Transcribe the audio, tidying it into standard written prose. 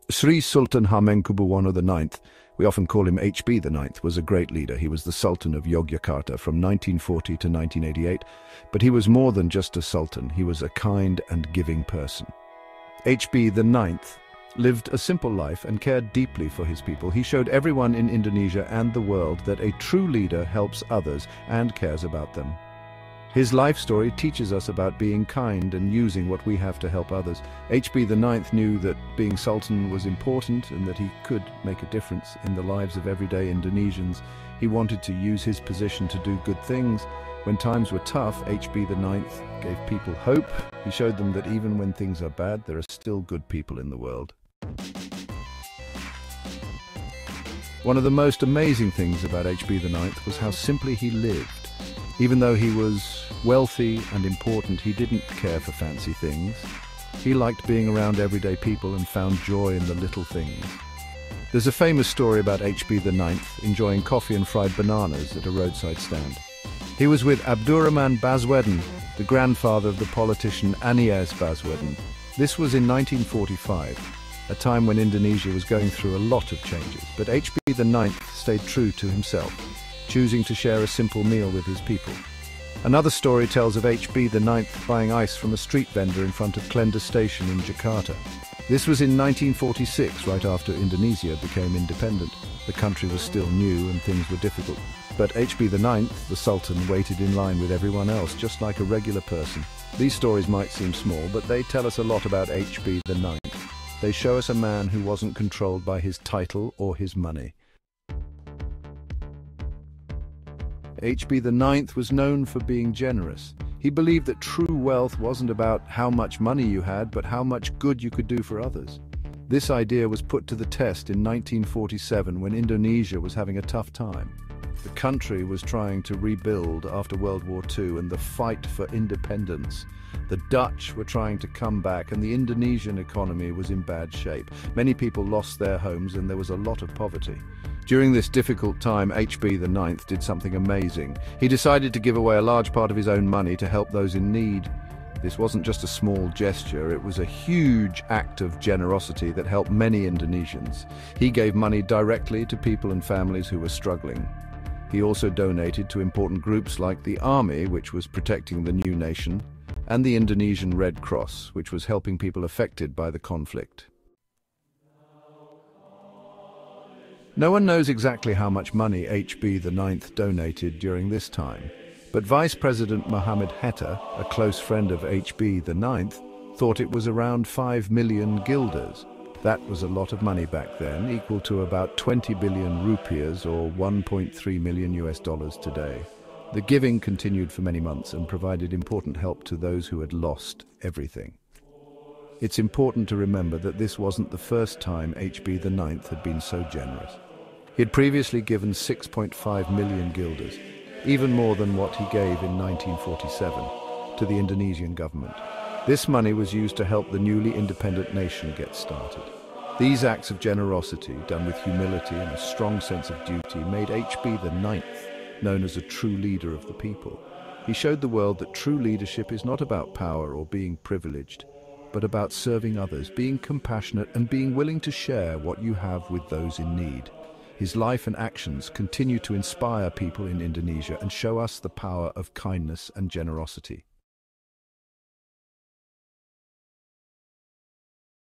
Sri Sultan Hamengkubuwono IX, we often call him HB IX, was a great leader. He was the Sultan of Yogyakarta from 1940 to 1988, but he was more than just a sultan. He was a kind and giving person. HB IX lived a simple life and cared deeply for his people. He showed everyone in Indonesia and the world that a true leader helps others and cares about them. His life story teaches us about being kind and using what we have to help others. HB IX knew that being Sultan was important and that he could make a difference in the lives of everyday Indonesians. He wanted to use his position to do good things. When times were tough, HB IX gave people hope. He showed them that even when things are bad, there are still good people in the world. One of the most amazing things about HB IX was how simply he lived. Even though he was wealthy and important, he didn't care for fancy things. He liked being around everyday people and found joy in the little things. There's a famous story about HB IX enjoying coffee and fried bananas at a roadside stand. He was with Abdurrahman Baswedan, the grandfather of the politician Anies Baswedan. This was in 1945, a time when Indonesia was going through a lot of changes, but HB IX stayed true to himself, choosing to share a simple meal with his people. Another story tells of HB IX buying ice from a street vendor in front of Klender Station in Jakarta. This was in 1946, right after Indonesia became independent. The country was still new and things were difficult. But HB IX, the Sultan, waited in line with everyone else, just like a regular person. These stories might seem small, but they tell us a lot about HB IX. They show us a man who wasn't controlled by his title or his money. HB IX was known for being generous. He believed that true wealth wasn't about how much money you had, but how much good you could do for others. This idea was put to the test in 1947 when Indonesia was having a tough time. The country was trying to rebuild after World War II and the fight for independence. The Dutch were trying to come back and the Indonesian economy was in bad shape. Many people lost their homes and there was a lot of poverty. During this difficult time, HB IX did something amazing. He decided to give away a large part of his own money to help those in need. This wasn't just a small gesture, it was a huge act of generosity that helped many Indonesians. He gave money directly to people and families who were struggling. He also donated to important groups like the Army, which was protecting the new nation, and the Indonesian Red Cross, which was helping people affected by the conflict. No one knows exactly how much money HB IX donated during this time, but Vice President Mohammed Hatta, a close friend of HB IX, thought it was around 5 million guilders. That was a lot of money back then, equal to about 20 billion rupiahs or $1.3 million today. The giving continued for many months and provided important help to those who had lost everything. It's important to remember that this wasn't the first time HB IX had been so generous. He had previously given 6.5 million guilders, even more than what he gave in 1947, to the Indonesian government. This money was used to help the newly independent nation get started. These acts of generosity, done with humility and a strong sense of duty, made HB IX known as a true leader of the people. He showed the world that true leadership is not about power or being privileged, but about serving others, being compassionate and being willing to share what you have with those in need. His life and actions continue to inspire people in Indonesia and show us the power of kindness and generosity.